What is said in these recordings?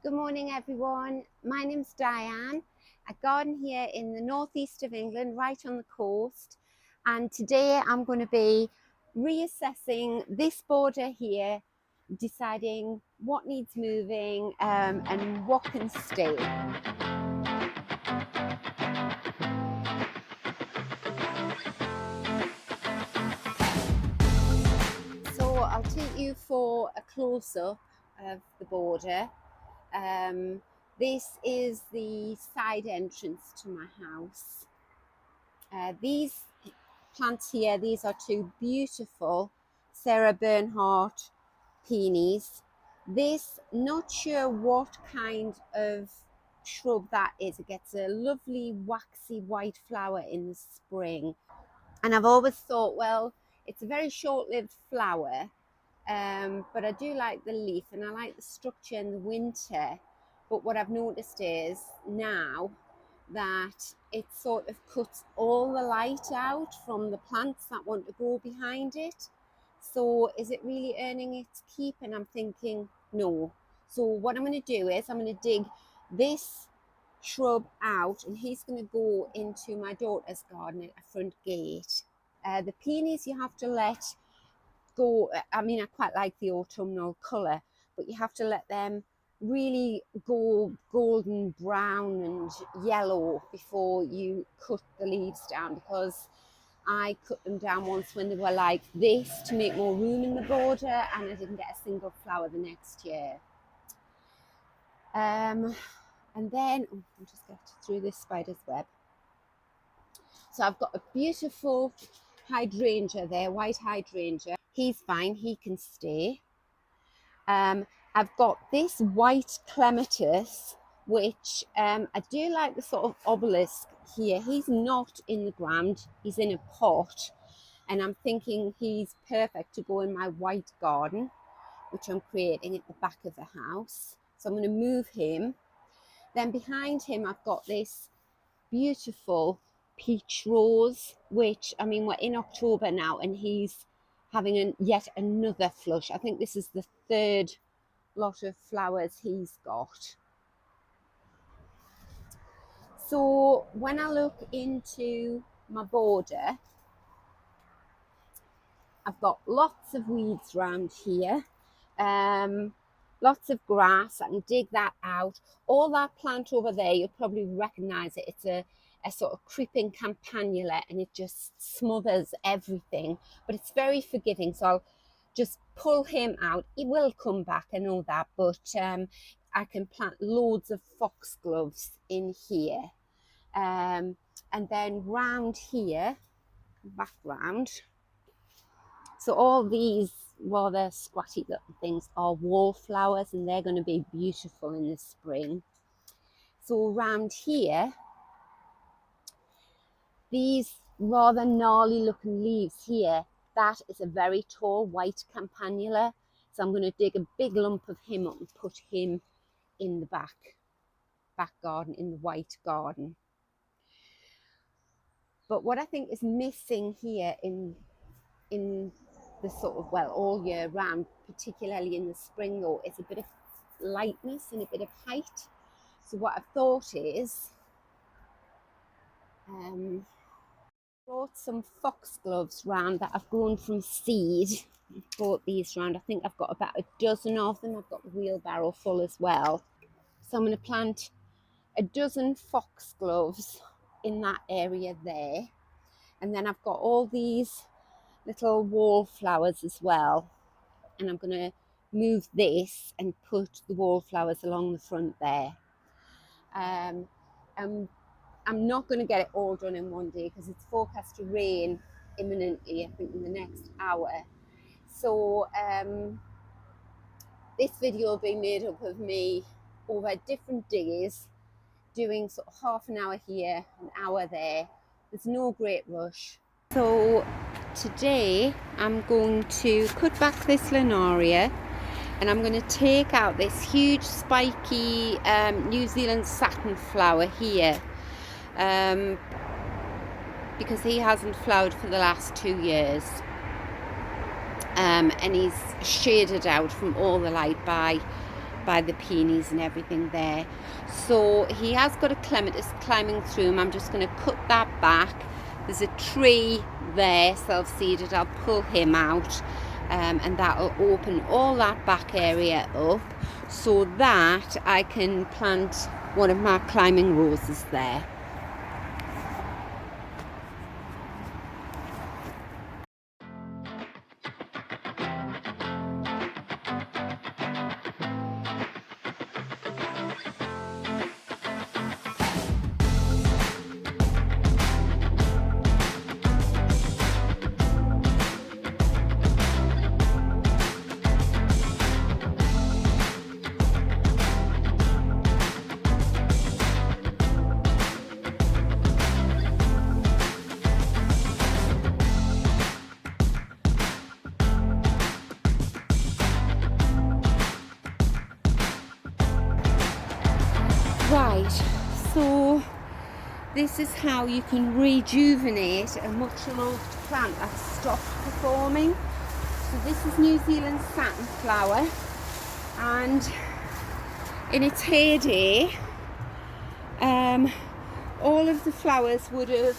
Good morning everyone, my name's Diane. I garden here in the northeast of England, right on the coast, and today I'm going to be reassessing this border here, deciding what needs moving and what can stay. So I'll take you for a close-up of the border. This is the side entrance to my house. These plants here, these are two beautiful Sarah Bernhardt peonies. This, not sure what kind of shrub that is. It gets a lovely waxy white flower in the spring. And I've always thought, well, it's a very short-lived flower, but I do like the leaf and I like the structure in the winter. But what I've noticed is now that it sort of cuts all the light out from the plants that want to grow behind it. So is it really earning its keep? And I'm thinking, no. So what I'm going to do is I'm going to dig this shrub out, and he's going to go into my daughter's garden at a front gate. The peonies you have to let go. I mean, I quite like the autumnal colour, but you have to let them really go golden brown and yellow before you cut the leaves down, because I cut them down once when they were like this to make more room in the border, and I didn't get a single flower the next year. And then I'll just get through this spider's web. So I've got a beautiful hydrangea there, white hydrangea. He's fine, he can stay. I've got this white clematis, which I do like the sort of obelisk here. He's not in the ground, he's in a pot, and I'm thinking he's perfect to go in my white garden, which I'm creating at the back of the house. So I'm going to move him. Then behind him I've got this beautiful peach rose, which, I mean, we're in October now and he's having yet another flush. I think this is the third lot of flowers he's got. So when I look into my border, I've got lots of weeds around here, lots of grass. I can dig that out. All that plant over there, you'll probably recognize it. It's a sort of creeping campanula, and it just smothers everything, but it's very forgiving. So I'll just pull him out. He will come back, I know that, but I can plant loads of foxgloves in here. And then round here, back round, so all these rather squatty little things are wallflowers, and they're going to be beautiful in the spring. So around here, these rather gnarly looking leaves here, that is a very tall white campanula. So I'm going to dig a big lump of him up and put him in the back garden, in the white garden. But what I think is missing here in the sort of, well, all year round, particularly in the spring though, is a bit of lightness and a bit of height. So what I've thought is brought some foxgloves round that I've grown from seed. I've brought these round. I think I've got about a dozen of them. I've got the wheelbarrow full as well. So I'm going to plant a dozen foxgloves in that area there. And then I've got all these little wallflowers as well. And I'm going to move this and put the wallflowers along the front there. I'm not going to get it all done in one day because it's forecast to rain imminently, I think in the next hour. So this video will be made up of me over different days, doing sort of half an hour here, an hour there. There's no great rush. So today I'm going to cut back this Linaria, and I'm going to take out this huge spiky New Zealand satin flower here, because he hasn't flowered for the last 2 years, and he's shaded out from all the light by by the peonies and everything there. So he has got a clematis climbing through him. I'm just going to cut that back. There's a tree there, self-seeded. I'll pull him out, and that'll open all that back area up so that I can plant one of my climbing roses there. Right, so this is how you can rejuvenate a much loved plant that's stopped performing. So this is New Zealand satinflower, and in its heyday, all of the flowers would have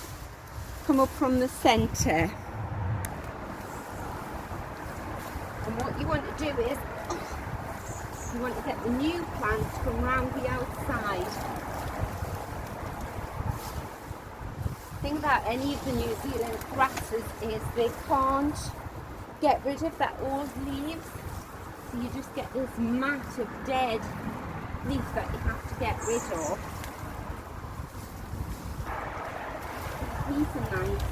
come up from the centre. And what you want to do is, you want to get the new plants from round the outside. The thing about any of the New Zealand grasses is they can't get rid of their old leaves. So you just get this mat of dead leaf that you have to get rid of. These are nice.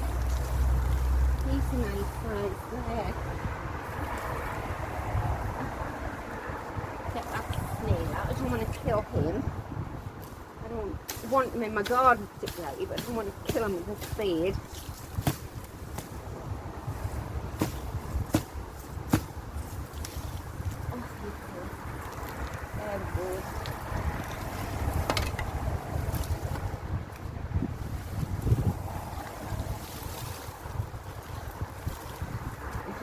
These are nice size there. Get that snail out. I don't want to kill him. I don't want him in my garden particularly, but I don't want to kill him with a spade.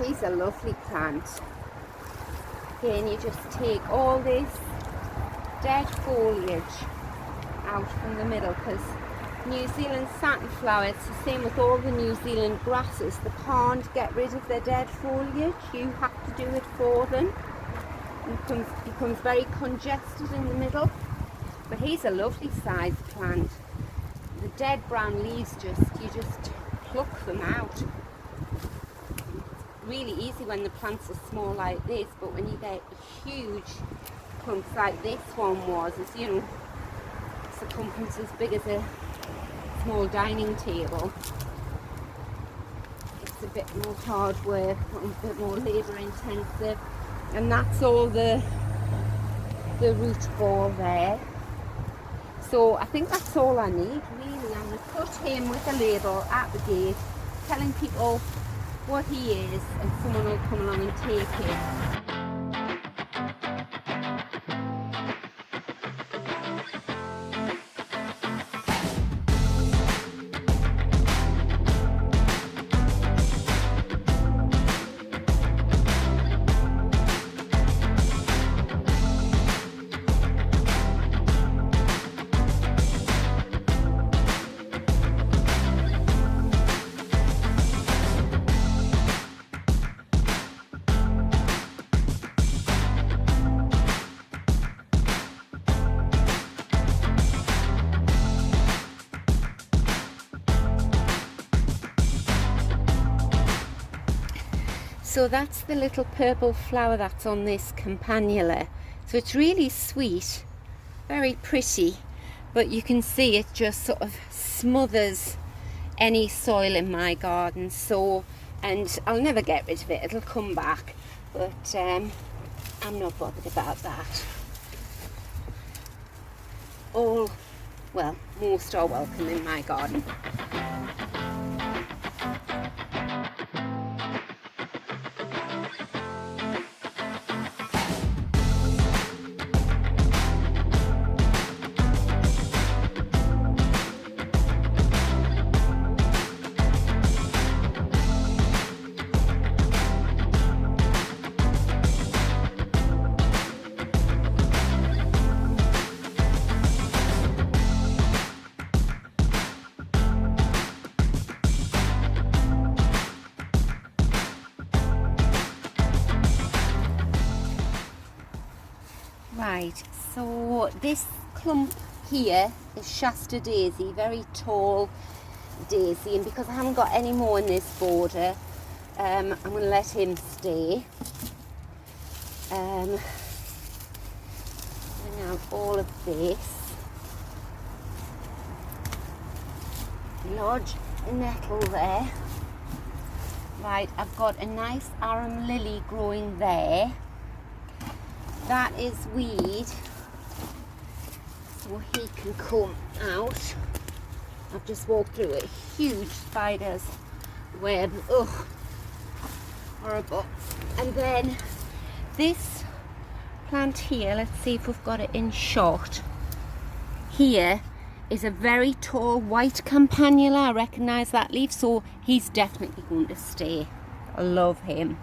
He's a lovely plant. Again, you just take all this dead foliage out from the middle, because New Zealand satinflower, it's the same with all the New Zealand grasses. They can't get rid of their dead foliage. You have to do it for them. It becomes very congested in the middle. But he's a lovely sized plant. The dead brown leaves, you just pluck them out. Really easy when the plants are small like this, but when you get huge clumps like this one was, it's, you know, circumference as big as a small dining table, it's a bit more hard work, a bit more labour intensive. And that's all the root ball there. So I think that's all I need really. I'm going to put him with a label at the gate telling people what he is, and someone will come along and take him. So that's the little purple flower that's on this campanula. So it's really sweet, very pretty, but you can see it just sort of smothers any soil in my garden. So, and I'll never get rid of it, it'll come back, but I'm not bothered about that. All, well, most are welcome in my garden. Right, so this clump here is Shasta Daisy, very tall daisy, and because I haven't got any more in this border, I'm going to let him stay. Bring out all of this. Lodge a nettle there. Right, I've got a nice arum lily growing there. That is weed, so he can come out. I've just walked through a huge spider's web. Ugh, horrible. And then this plant here, let's see if we've got it in shot. Here is a very tall white campanula. I recognise that leaf, so he's definitely going to stay. I love him.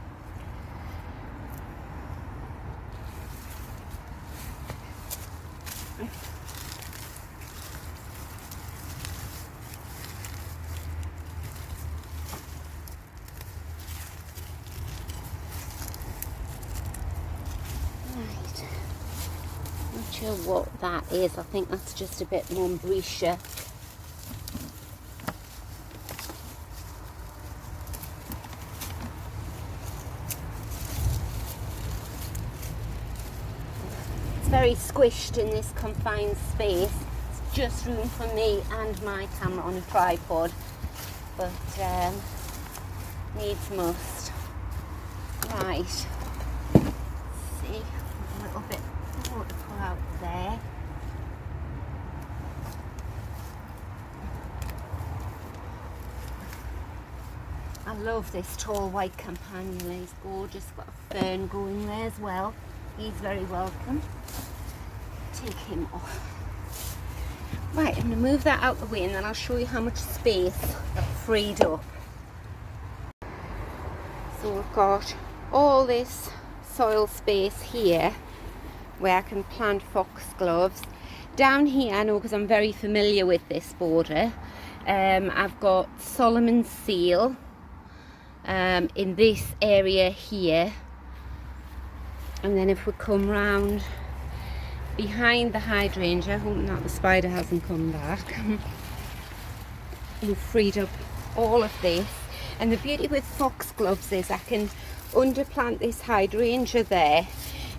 Not sure what that is. I think that's just a bit Montbretia. It's very squished in this confined space. It's just room for me and my camera on a tripod, but needs must. Right. See, a little bit more to pull out there. I love this tall white campanula. He's gorgeous. Got a fern going there as well. He's very welcome. Take him off. Right, I'm going to move that out the way and then I'll show you how much space I've freed up. So we've got all this soil space here where I can plant foxgloves. Down here, I know because I'm very familiar with this border, I've got Solomon's seal in this area here, and then if we come round behind the hydrangea, hoping that the spider hasn't come back, we've freed up all of this. And the beauty with foxgloves is I can underplant this hydrangea there,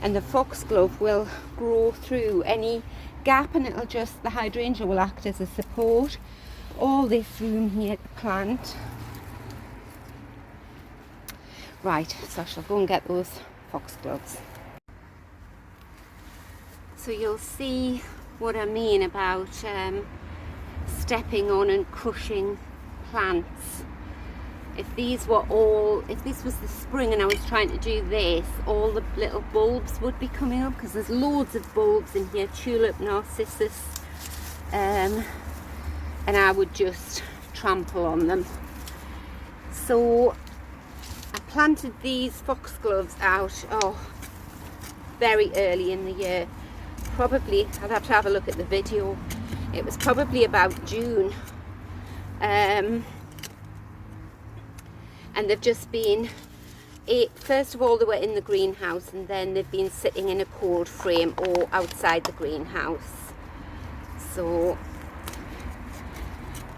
and the foxglove will grow through any gap, and it'll just, the hydrangea will act as a support. All this room here to plant. Right, so I shall go and get those foxgloves. So you'll see what I mean about stepping on and crushing plants. If these were all, if this was the spring and I was trying to do this, all the little bulbs would be coming up, because there's loads of bulbs in here, tulip, narcissus, and I would just trample on them. So I planted these foxgloves out very early in the year. Probably, I'd have to have a look at the video. It was probably about June. And they've just been, first of all they were in the greenhouse, and then they've been sitting in a cold frame or outside the greenhouse. So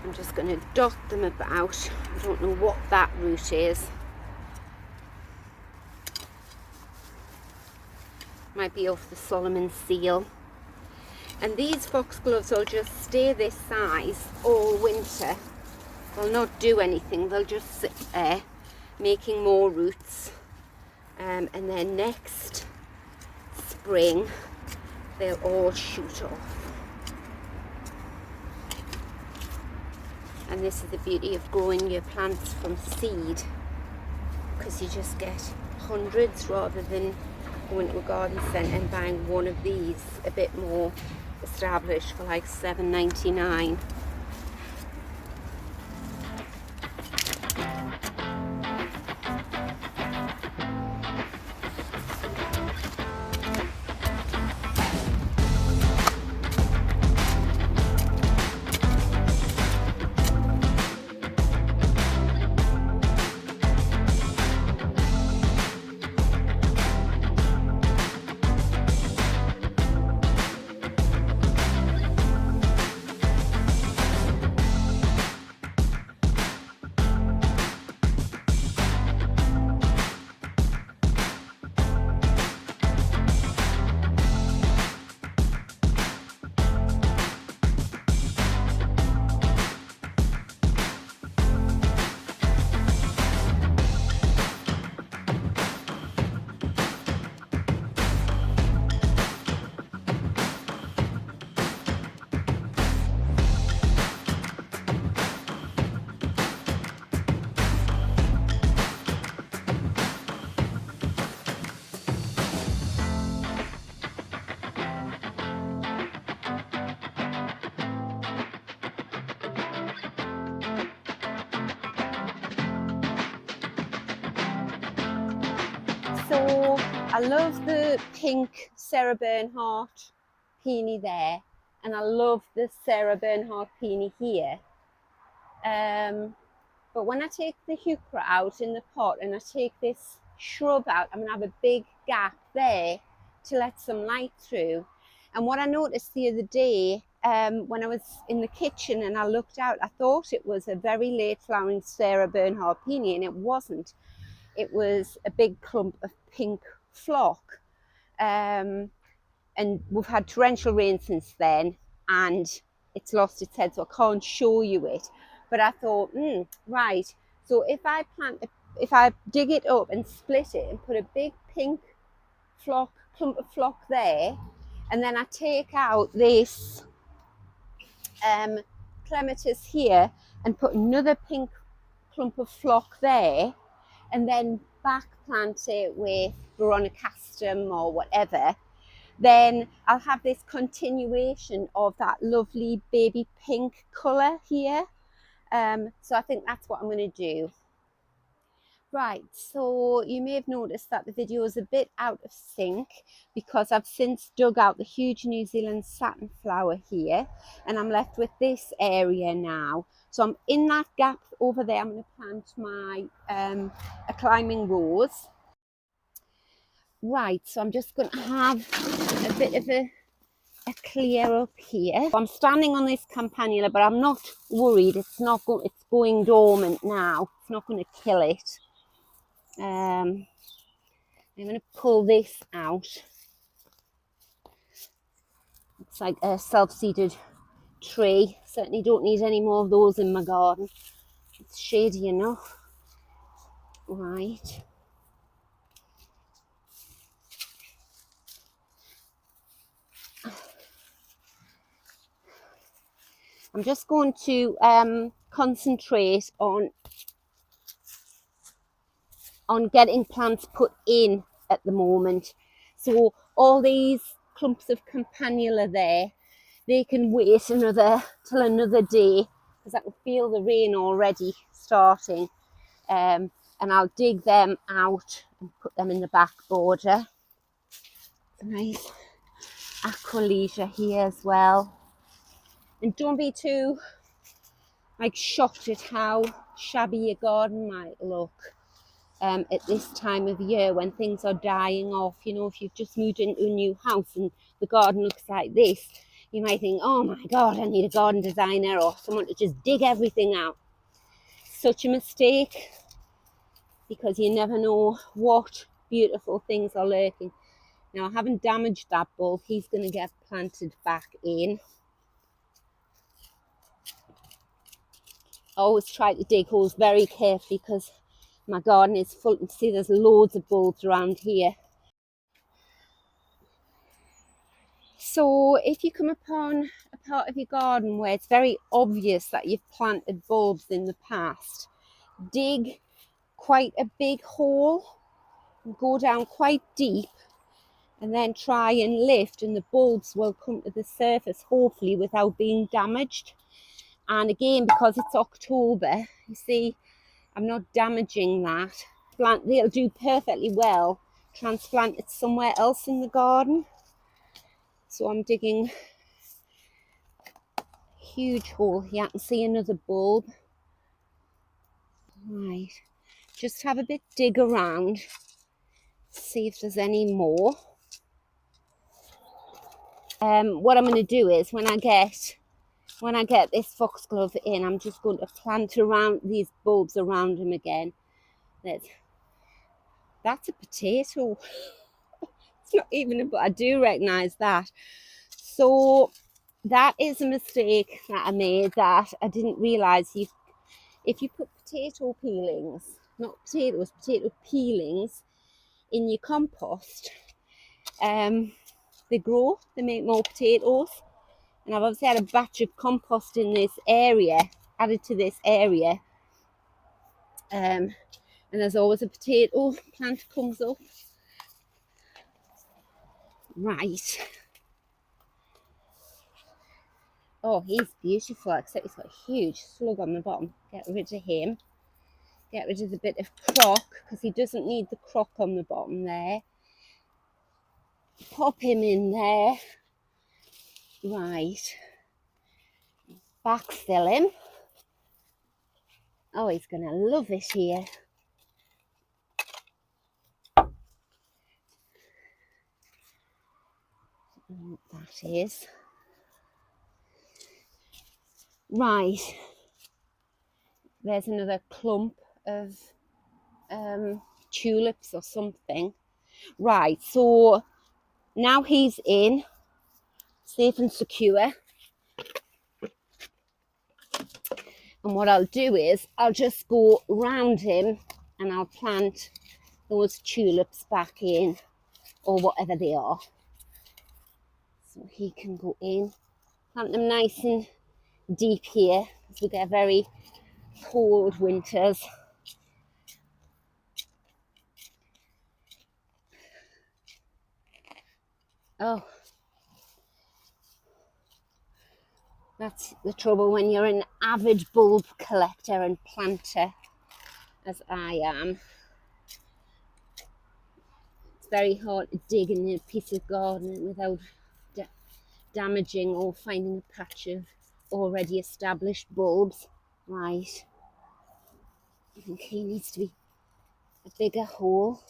I'm just going to dot them about. I don't know what that root is. Might be off the Solomon seal. And these foxgloves will just stay this size all winter. They'll not do anything, they'll just sit there making more roots, and then next spring they'll all shoot off. And this is the beauty of growing your plants from seed, because you just get hundreds rather than going to a garden centre and buying one of these a bit more established for like $7.99. So I love the pink Sarah Bernhardt peony there, and I love the Sarah Bernhardt peony here. But when I take the heuchera out in the pot and I take this shrub out, I'm going to have a big gap there to let some light through. And what I noticed the other day, when I was in the kitchen and I looked out, I thought it was a very late flowering Sarah Bernhardt peony, and it wasn't. It was a big clump of pink flock. And we've had torrential rain since then, and it's lost its head, so I can't show you it. But I thought, right, so if I dig it up and split it and put a big pink clump of flock there, and then I take out this clematis here and put another pink clump of flock there, and then back plant it with veronicastum or whatever, then I'll have this continuation of that lovely baby pink colour here. So I think that's what I'm going to do. Right, so you may have noticed that the video is a bit out of sync because I've since dug out the huge New Zealand satin flower here, and I'm left with this area now. So I'm in that gap over there. I'm going to plant my a climbing rose. Right, so I'm just going to have a bit of a clear up here. I'm standing on this campanula, but I'm not worried. It's going dormant now. It's not going to kill it. I'm going to pull this out. It's like a self-seeded tree. Certainly don't need any more of those in my garden. It's shady enough. Right. I'm just going to concentrate on getting plants put in at the moment. So all these clumps of campanula there, they can wait till another day, because I can feel the rain already starting. And I'll dig them out and put them in the back border. Nice aqualesia here as well. And don't be too shocked at how shabby your garden might look at this time of year when things are dying off. You know, if you've just moved into a new house and the garden looks like this, you might think, oh my God, I need a garden designer or someone to just dig everything out. Such a mistake, because you never know what beautiful things are lurking. Now, I haven't damaged that bulb. He's going to get planted back in. I always try to dig holes very carefully because my garden is full. You can see there's loads of bulbs around here. So if you come upon a part of your garden where it's very obvious that you've planted bulbs in the past, dig quite a big hole and go down quite deep, and then try and lift, and the bulbs will come to the surface, hopefully without being damaged. And again, because it's October, you see, I'm not damaging that. They'll do perfectly well transplanted somewhere else in the garden. So I'm digging a huge hole here. I can see another bulb. Right, just have a bit dig around, see if there's any more. What I'm going to do is when I get this foxglove in, I'm just going to plant around these bulbs around him again. That's a potato. It's not even, but I do recognise that. So that is a mistake that I made, that I didn't realise if you put potato peelings, not potatoes, potato peelings in your compost, they grow, they make more potatoes. And I've obviously had a batch of compost in this area, added to this area. And there's always a potato plant comes up. Right. Oh, he's beautiful, except he's got a huge slug on the bottom. Get rid of him. Get rid of the bit of crock, because he doesn't need the crock on the bottom there. Pop him in there. Right. Backfill him. Oh, he's going to love it here. That is. Right. There's another clump of tulips or something. Right, so now he's in, safe and secure. And what I'll do is I'll just go round him and I'll plant those tulips back in, or whatever they are. So he can go in. Plant them nice and deep here, because we get very cold winters. Oh, that's the trouble when you're an avid bulb collector and planter, as I am. It's very hard to dig in a piece of garden without damaging or finding a patch of already established bulbs. Right. I think he needs to be a bigger hole.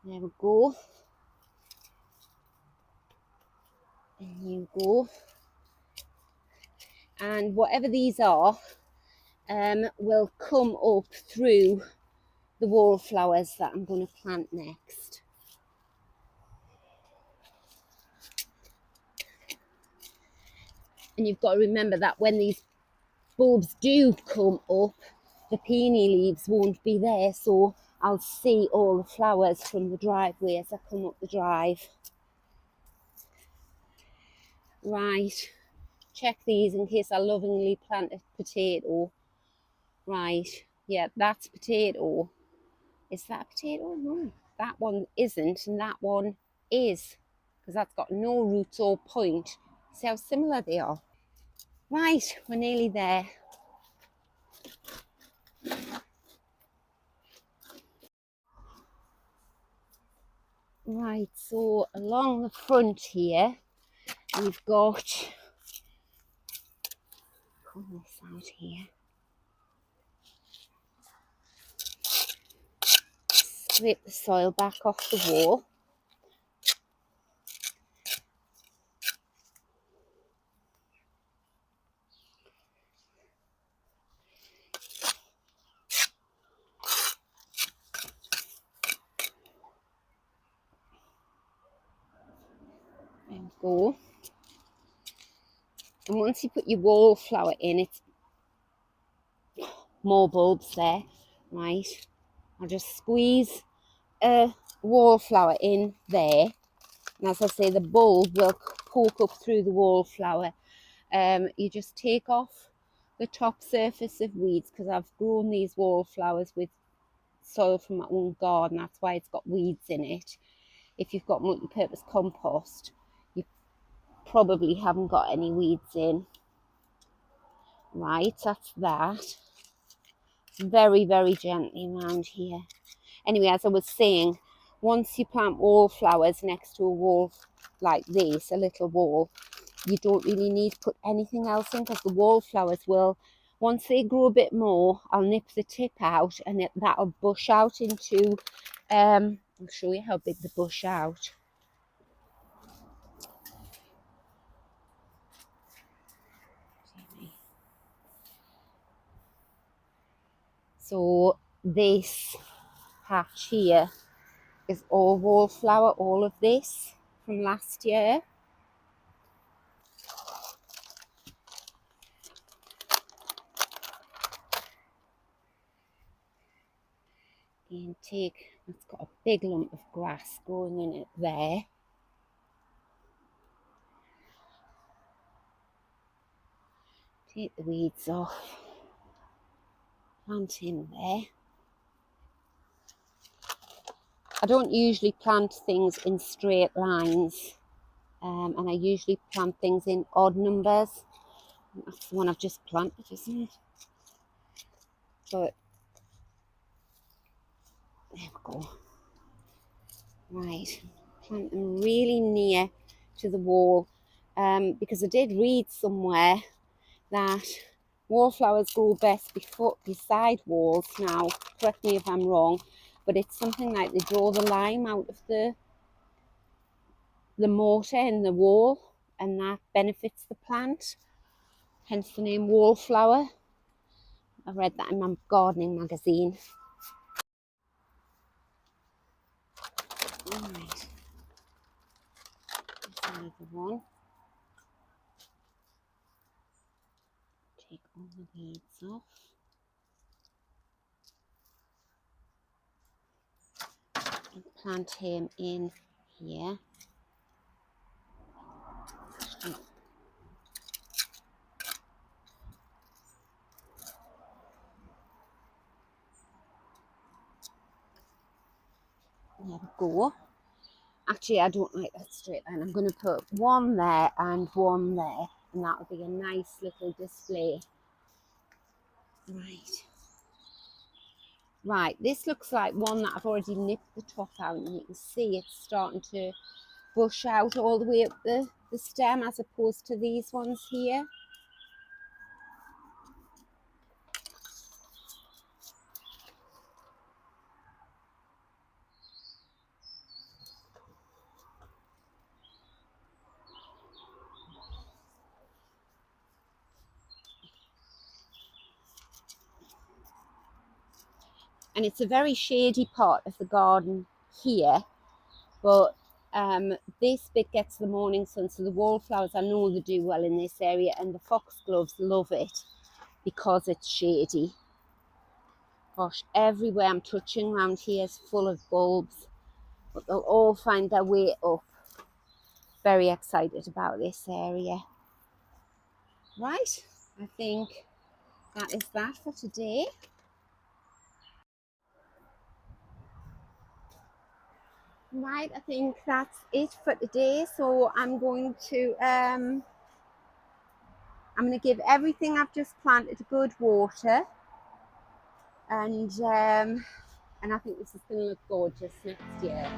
There we go. And you go. And whatever these are, will come up through the wallflowers that I'm going to plant next. And you've got to remember that when these bulbs do come up, the peony leaves won't be there, so I'll see all the flowers from the driveway as I come up the drive. Right, check these in case I lovingly plant a potato. Right, yeah, that's potato. Is that a potato? No, that one isn't, and that one is, because that's got no roots or point. See how similar they are? Right, we're nearly there. Right, so along the front here, we've got, pull this out here, scrape the soil back off the wall. There we go. And once you put your wallflower in, it's more bulbs there, right? I'll just squeeze a wallflower in there, and as I say, the bulb will poke up through the wallflower. You just take off the top surface of weeds, because I've grown these wallflowers with soil from my own garden. That's why it's got weeds in it. If you've got multi-purpose compost, you probably haven't got any weeds in. Right, that's that. Very, very gently around here. Anyway, as I was saying, once you plant wallflowers next to a wall like this, a little wall, you don't really need to put anything else in, because the wallflowers will, once they grow a bit more, I'll nip the tip out and that'll bush out into, I'll show you how big the bush out. So this patch here is all wallflower, all of this from last year. And take, it's got a big lump of grass growing in it there. Take the weeds off, plant him there. I don't usually plant things in straight lines, and I usually plant things in odd numbers. That's the one I've just planted, isn't it? But there we go. Right, plant them really near to the wall, because I did read somewhere that wallflowers grow best beside walls. Now, correct me if I'm wrong, but it's something like they draw the lime out of the mortar in the wall, and that benefits the plant, hence the name wallflower. I read that in my gardening magazine. Right, there's another one. Take all the weeds off. And plant him in here. There we go. Actually, I don't like that straight line. I'm going to put one there and one there, and that will be a nice little display. Right, this looks like one that I've already nipped the top out, and you can see it's starting to bush out all the way up the stem, as opposed to these ones here. And it's a very shady part of the garden here, but this bit gets the morning sun, so the wallflowers, I know they do well in this area, and the foxgloves love it because it's shady. Gosh, everywhere I'm touching around here is full of bulbs, but they'll all find their way up. Very excited about this area. Right, I think that is that for today. Right, I think that's it for today. So I'm going to give everything I've just planted good water, and I think this is going to look gorgeous next year.